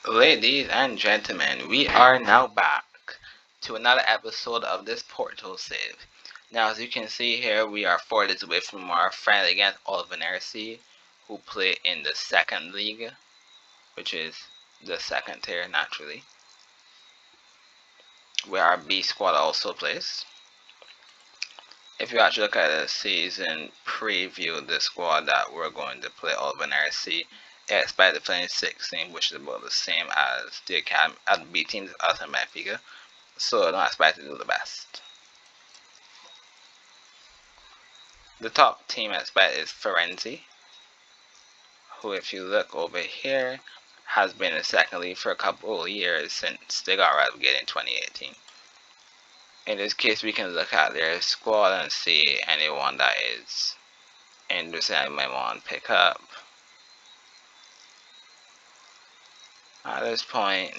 Ladies and gentlemen, we are now back to another episode of this Porto save. Now, as you can see here, we are 4 days away from our friend against Oliver RC, who play in the second league, which is the second tier naturally, where our B squad also plays. If you actually look at the season preview, the squad that we're going to play Oliver RC, expect to play in 16, which is about the same as the academy at the B teams as in Benfica. So I don't expect to do the best. The top team I expect is Firenze, who, if you look over here, has been in second league for a couple of years since they got relegated in 2018. In this case, we can look at their squad and see anyone that is interesting I might want to pick up. At this point,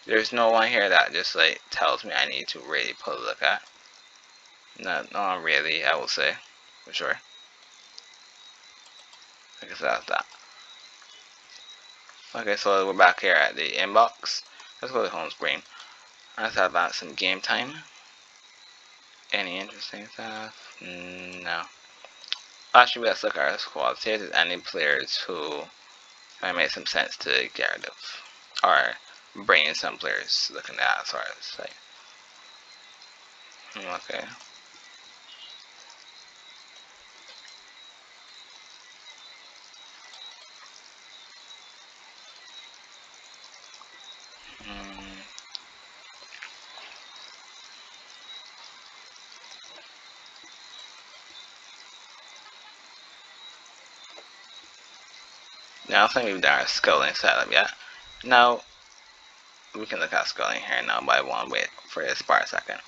there's no one here that just like tells me I need to really put a look at. Not really, I will say, for sure. I guess that's that. Okay, so we're back here at the inbox. Let's go to home screen. Let's have about some game time. Any interesting stuff? No. Actually, let's look at our squad. See if there's any players who might make some sense to get rid of. Or bring in some players looking at as far as like. Okay. Now, I think we've done our scouting setup yet. Now, we can look at scouting here now, but I want to wait for a spare second.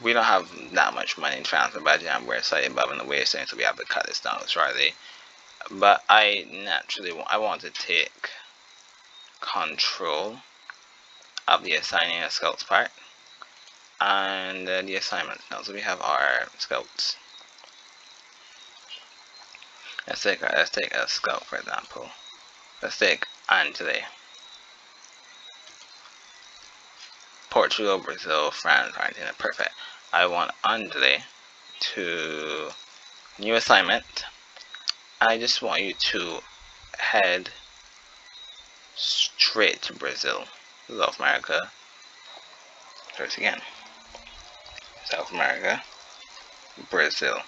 We don't have that much money in transfer budget, and we're slightly above in the wage thing, so we have to cut this down shortly. But I want to take control of the assigning a scouts part and the assignments. Now, so we have our scouts. Let's take a scout, for example. Let's take Anjali. Portugal, Brazil, France, Argentina. Perfect. I want Anjali to new assignment. I just want you to head straight to Brazil, South America. First again. South America, Brazil.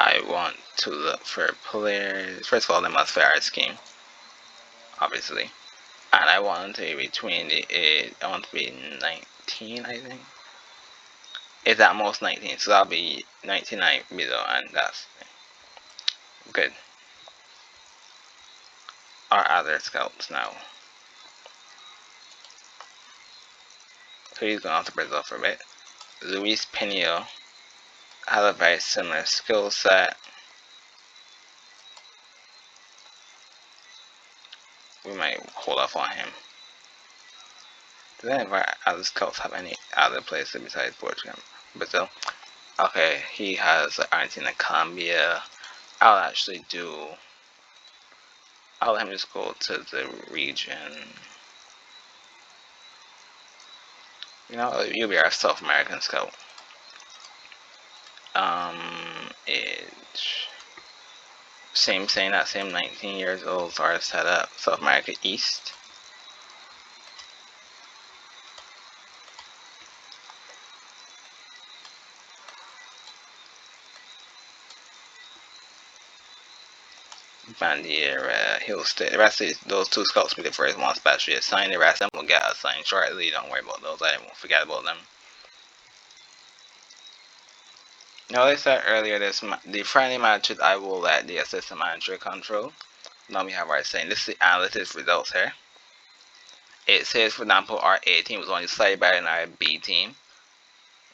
I want to look for players. First of all, they must fit our scheme, obviously. And I want to be between I want to be 19, I think. It's at most 19, so that'll be 99 below, and that's good. Our other scouts now. So he's going off to Brazil for a bit. Luis Pinio has a very similar skill set. We might hold off on him. Do any of our other scouts have any other places besides Portugal, Brazil? Okay, he has Argentina, Colombia. I'll let him just go to the region. You know, you'll be our South American scout. Age. Same 19 years old, started set up. South America East. Bandiera, he'll stay. The rest of those two scouts will be the first one specially assigned. The rest of them will get assigned shortly. Don't worry about those. I won't forget about them. Now, like I said earlier, the friendly matches I will let the assistant manager control. Now we have our saying. This is the analytics results here. It says, for example, our A team was only slightly better than our B team.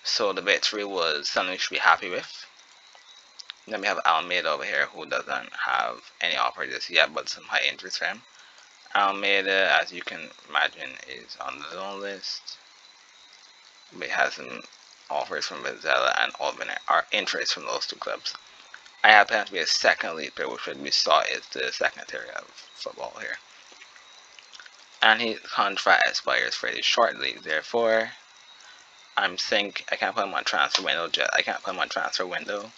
So the victory was something we should be happy with. Then we have Almeida over here, who doesn't have any offers yet, but some high interest for him. Almeida, as you can imagine, is on the loan list. But he has some offers from Vizela and Albany, our interest from those two clubs. I happen to be a second league player, which we saw is the second tier of football here. and his contract expires fairly shortly. Therefore, I can't put him on transfer window. I can't put him on transfer window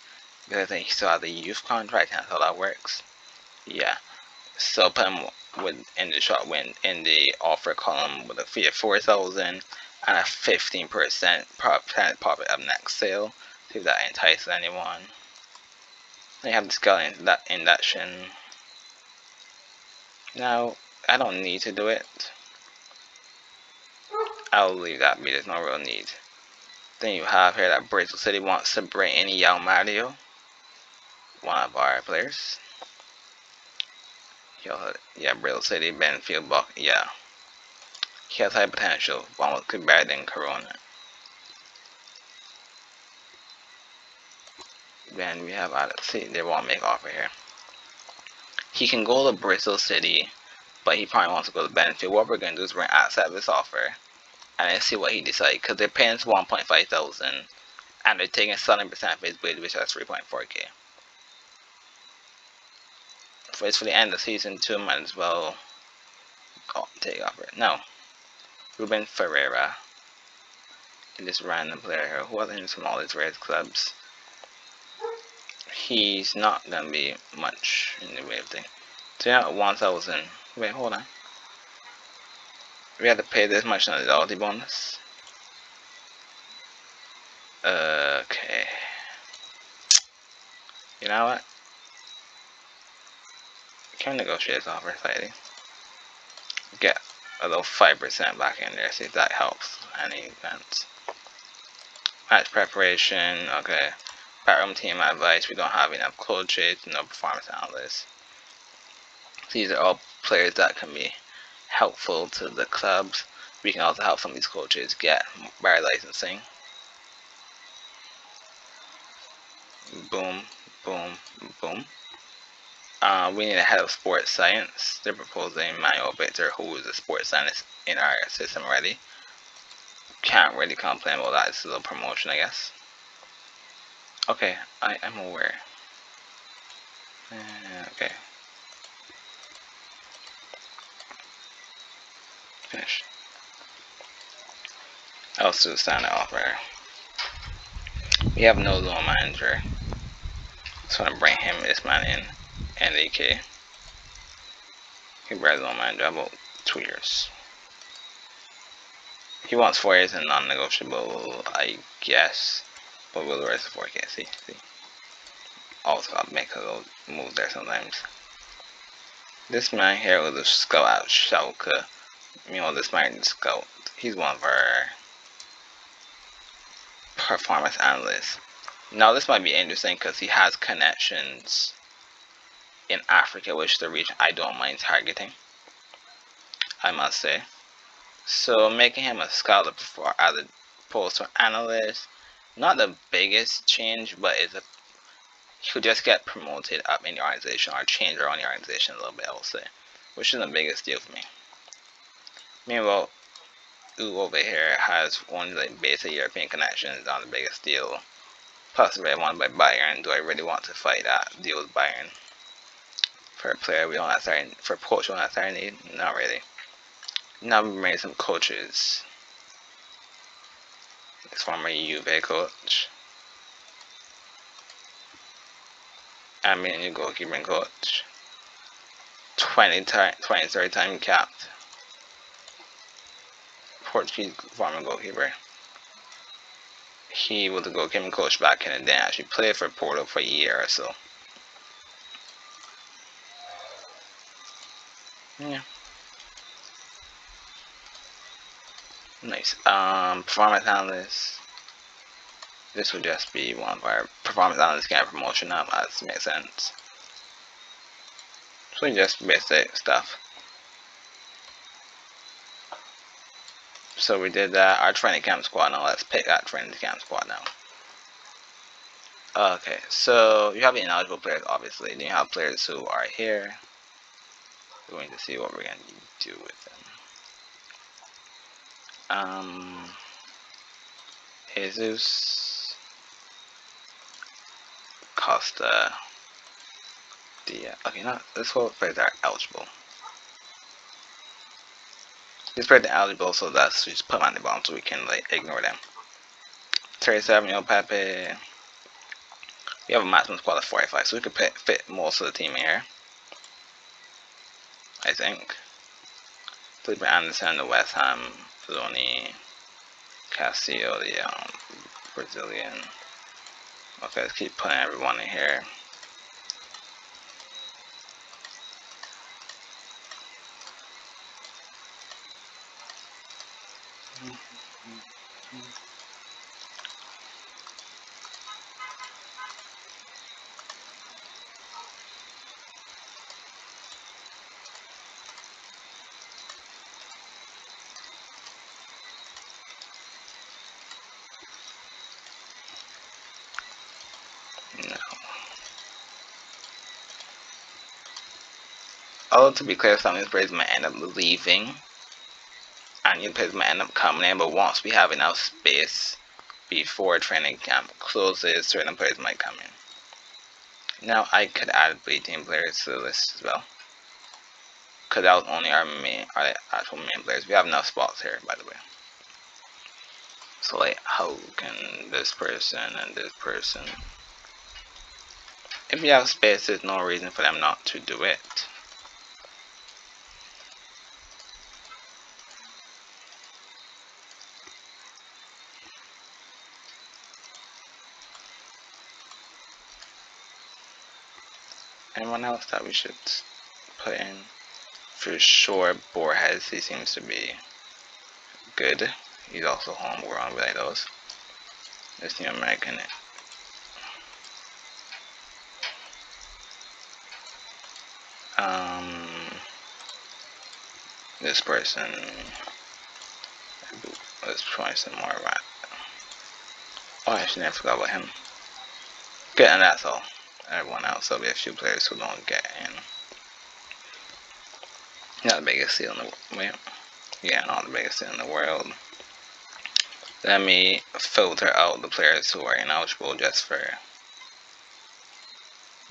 because I think he still has a youth contract. That's how that works. Yeah. So put him in the short win in the offer column with a fee of 4,000 and a 15% profit up next sale. See if that entices anyone. Then you have the skeleton induction. Now I don't need to do it. I'll leave that be. There's no real need. Then you have here that Bristol City wants to bring in Young Mario, one of our players. Yeah, Bristol City, Benfield, Buck. Yeah, he has high potential. One could be better than Corona. Then we have see, they won't make offer here. He can go to Bristol City, but he probably wants to go to Benfield. What we're gonna do is we're gonna accept this offer and then see what he decides, because they're paying us 1.5 thousand and they're taking 7% of his bid, which is 3.4k. For it's for the end of season 2, might as well take offer. No, Ruben Ferreira, this random player here who wasn't in all these red clubs. He's not gonna be much in the way of thing. So yeah, 1,000. Wait, hold on. We have to pay this much on the loyalty bonus. Okay. You know what? Can we negotiate this offer slightly? Get a little 5% back in there, see if that helps any events. Match preparation, okay. Backroom team advice, we don't have enough coaches, no performance analysts. These are all players that can be helpful to the clubs. We can also help some of these coaches get bar licensing. Boom, boom, boom. We need a head of sports science. They're proposing Manuel Victor, who is a sports scientist in our system already. Can't really complain about that. It's a little promotion, I guess. Okay, I'm aware. Okay. Finish. I'll still sign it off there. We have no loan manager. So I'm gonna bring this man in. And AK. He brought loan manager about 2 years. He wants 4 years and non-negotiable, I guess. But we'll raise the 4K. See. Also, I'll make a little move there sometimes. This man here was a scout out Schalke. This man is scout. He's one of our performance analysts. Now, this might be interesting because he has connections in Africa, which is the region I don't mind targeting, I must say. So, making him a scout as opposed to an analyst, not the biggest change, but he could just get promoted up in the organization or change around the organization a little bit, I will say, which is the biggest deal for me. Meanwhile, over here has only like basic European connections on the biggest deal. Possibly wanted by Bayern. Do I really want to fight that deal with Bayern? For a player we don't necessarily, for a coach we don't necessarily need? Not really. Now we made some coaches. This former Juve coach. I mean a new goalkeeping coach. 23rd time capped. Portuguese former goalkeeper. He was a goalkeeping coach back in the day. Actually played for Porto for a year or so. Yeah. Nice. Performance analyst. This would just be one of our performance analysts getting promotion up, as makes sense. So just basic stuff. So we did that. Our training camp squad now. Let's pick our training camp squad now. Okay, so you have the ineligible players, obviously. Then you have players who are here. We're going to see what we're going to do with them. Jesus, Costa, Dia. Okay, no, this whole players are eligible. He's pretty eligible, so that's just put him on the bottom so we can like ignore them. 37-year-old Pepe. We have a maximum squad of 45, so we could fit most of the team here. I think. Felipe Anderson, the West Ham, Filoni, Castillo, the Brazilian. Okay, let's keep putting everyone in here. No. Although to be clear, some of these players might end up leaving, and new players might end up coming in, but once we have enough space before training camp closes, certain players might come in. Now I could add B-team players to the list as well, because that was only our actual main players. We have enough spots here, by the way. So like, how can this person and this person? If you have space, there's no reason for them not to do it. Anyone else that we should put in? For sure, Borges, he seems to be good. He's also homegrown with those. This new American. This person. Let's try some more of that. Oh, I actually never forgot about him. Good, and that's all. Everyone else, there'll be a few players who don't get in. Not the biggest deal in the world. Yeah, not the biggest deal in the world. Let me filter out the players who are ineligible just for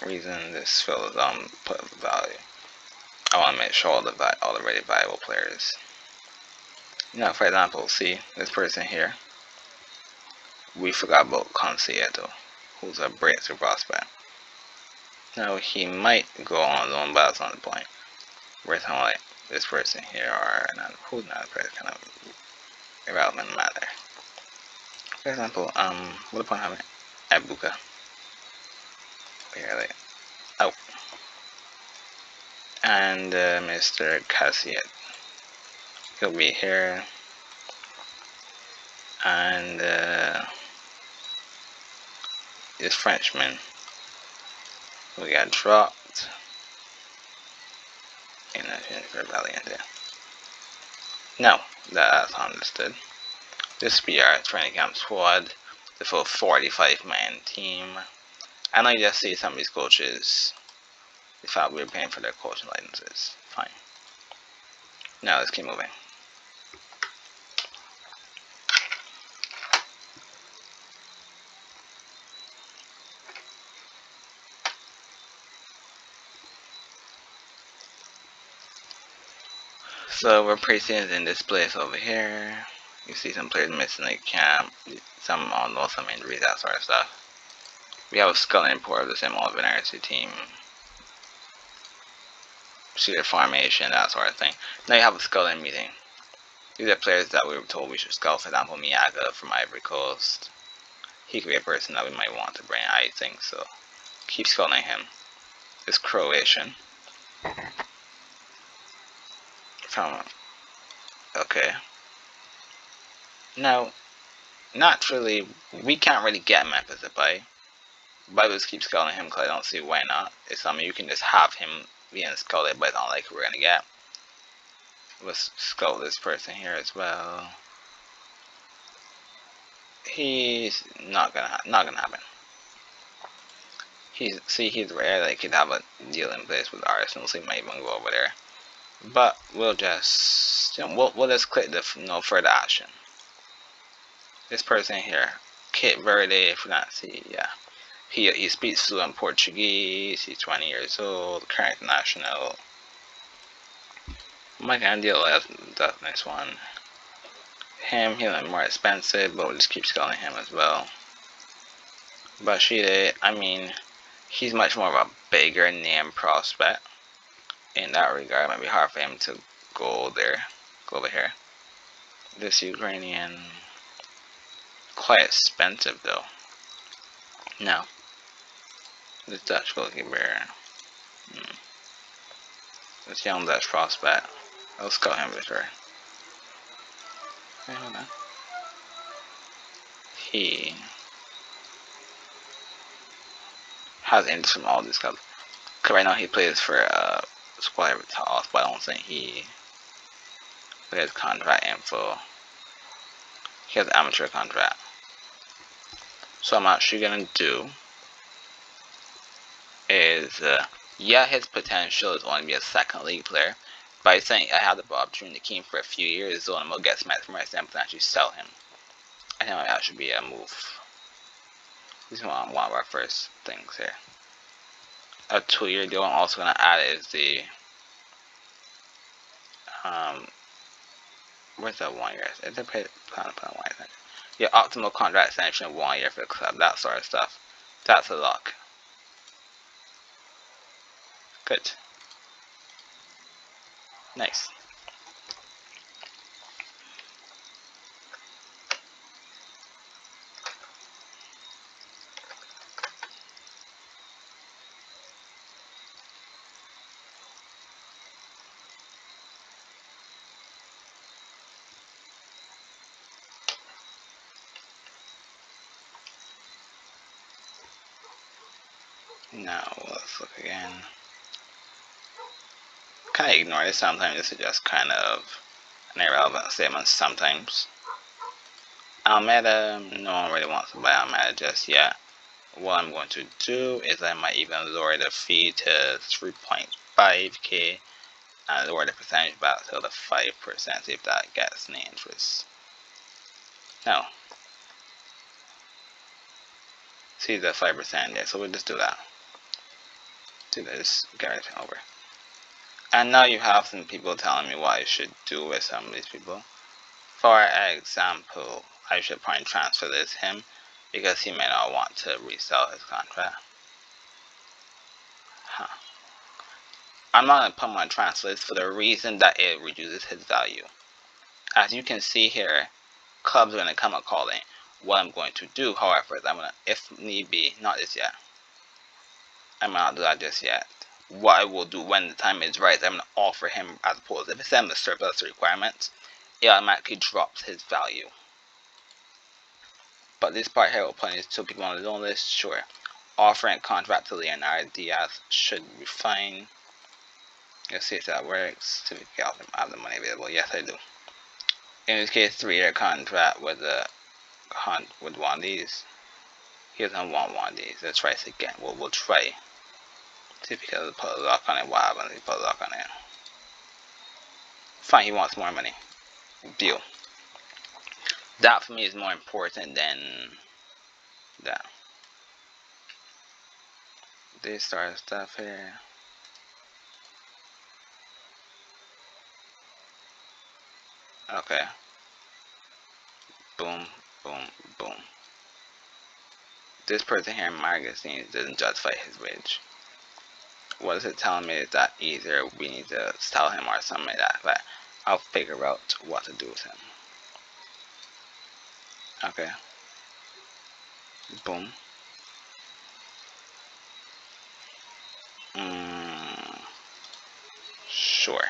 reason this fills put value. I want to make sure all the already viable players. Now, for example, see this person here. We forgot about Concierto, who's a breakthrough prospect. Now he might go on loan, but that's not the point. We're talking like this person here, or not, who's not a player, kind of irrelevant matter. For example, what about having Abuka? Here, like, oh, and Mr. Cassiet, he'll be here, and this Frenchman, we got dropped in the rebellion there. No, that's understood. This will be our training camp squad, the full 45-man team. I know you just see some of these coaches, they thought we were paying for their coaching licenses. Fine. Now let's keep moving. So we're preseason in this place over here. You see some players missing the camp, some on some injuries, that sort of stuff. We have a skull import of the same old Venerity team. See their formation, that sort of thing. Now you have a scouting meeting. These are players that we were told we should scout. For example, Miyaga from Ivory Coast. He could be a person that we might want to bring, I think so. Keep scouting him. This Croatian. From okay. Now, naturally, we can't really get Memphis Depay. But I just keep scouting him because I don't see why not. It's something you can just have him being scouted, but it's not like we're gonna get. Let's scout this person here as well. He's not gonna happen. He's rare. They could have a deal in place with Arsenal, so he might even go over there. But we'll just we'll just click the no further action. This person here, Kit Verde, if we not see, yeah. He speaks fluent Portuguese. He's 20 years old, current national. My kind of deal is that next one. Him, he's more expensive, but we'll just keep scaling him as well. Bashide, I mean, he's much more of a bigger name prospect. In that regard, it might be hard for him to go there, go over here. This Ukrainian, quite expensive though. No. This Dutch goalkeeper, this young Dutch prospect. Let's go him with her. Okay, hold on. He has interest from all these clubs. Cause right now he plays for Squire Toss, but I don't think he has contract info. He has an amateur contract. So I'm actually gonna do is yeah, his potential is only to be a second league player. But I think I have the opportunity to keep him for a few years, so I'm gonna get some extra money and potentially sell him. I think that should be a move. This is one of our first things here. A 2-year deal. I'm also gonna add is the where's that 1 year? Is it plan 1 year? Yeah, optimal contract extension 1 year for the club, that sort of stuff. That's a lock. Good. Nice. Now let's look again. Kind of ignore this sometimes. This is just kind of an irrelevant statement sometimes. Almeida, no one really wants to buy Almeida just yet. What I'm going to do is I might even lower the fee to 3.5k and lower the percentage back to the 5%, see if that gets any interest. No. See the 5% there, so we'll just do that. Do this, get everything over. And now you have some people telling me what I should do with some of these people. For example, I should probably transfer this him because he may not want to resell his contract. I'm not going to put him on transfer list for the reason that it reduces his value. As you can see here, clubs are going to come a calling. What I'm going to do, however, is I'm going to, if need be, not this yet. I'm not do that just yet. What I will do when the time is right is I'm going to offer him, as opposed if it's in the surplus requirements, it automatically drops his value. But this part here will put two people on the loan list, sure. Offering contract to Leonardo Diaz should be fine. Let's see if that works. See if we can have the money available. Yes, I do. In this case, 3-year contract with one of these. He doesn't want one of these. Let's try this again. We'll try. See if we can put a lock on it. What happens if we put a lock on it? Fine, he wants more money. Deal. That for me is more important than that. This sort of stuff here. Okay. Boom, boom, boom. This person here in magazine doesn't justify his wage. What is it telling me is that either we need to sell him or something like that, but I'll figure out what to do with him. Okay. Boom. Sure.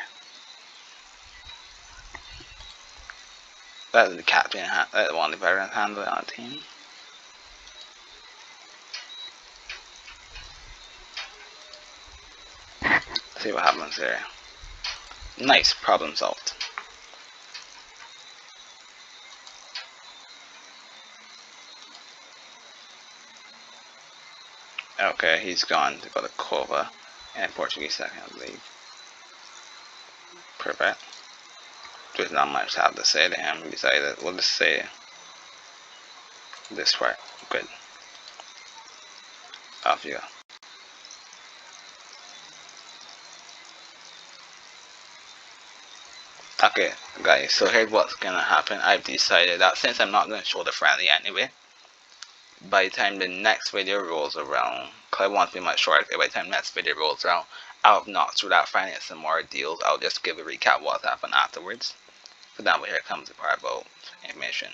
That's the captain, that's one of the veterans handle on the team. Let's see what happens there. Nice, problem solved. Okay, he's gone to go to Cova and Portuguese second league. Perfect. There's not much to have to say to him besides that. We'll just say this part. Good. Off you go. Okay, guys, so here's what's gonna happen. I've decided that since I'm not gonna show the friendly anyway, by the time the next video rolls around, cause I want to be much shorter, by the time the next video rolls around, I'll not through that finding some more deals. I'll just give a recap what's happened afterwards. For example, here comes the part about information.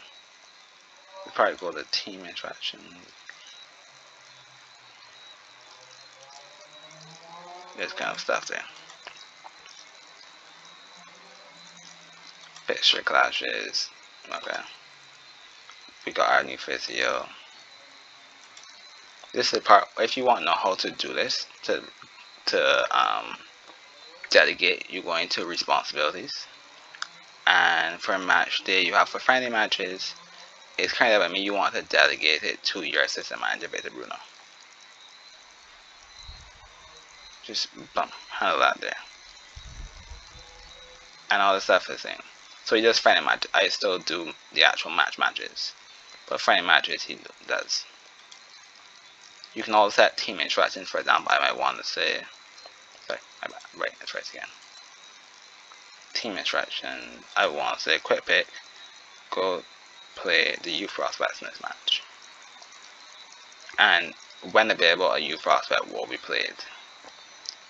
The part go to team interaction. This kind of stuff there. Fixture clashes. Okay. We got our new physio. This is the part if you want to know how to do this to delegate, you go into responsibilities, and for match day you have for friendly matches. It's kind of, I mean, you want to delegate it to your assistant manager, Victor Bruno. Just handle that there, and all the stuff is in. So he does friendly match. I still do the actual matches, but friendly matches he does. You can also set team instructions. For example, I might want to say, sorry, right, let's try it again. Team instruction. I want to say, quick pick, go play the youth prospects in this match, and when available, a youth prospect will be played.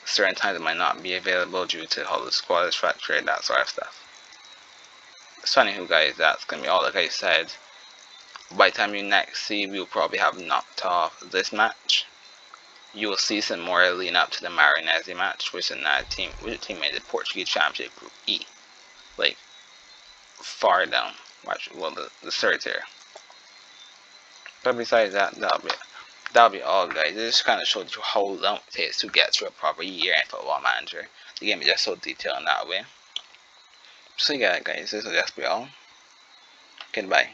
Certain times it might not be available due to how the squad is structured, that sort of stuff. So anywho, guys, that's gonna be all. Like I said, by the time you next see, we'll probably have knocked off this match. You will see some more leading up to the Marinese match, which is another team, which team made the Portuguese Championship Group E, like far down. Watch, well, the third tier. But besides that, that'll be all, guys. This just kind of showed you how long it takes to get through a proper year in Football Manager. The game is just so detailed in that way. So yeah, guys, this will just be all. Goodbye.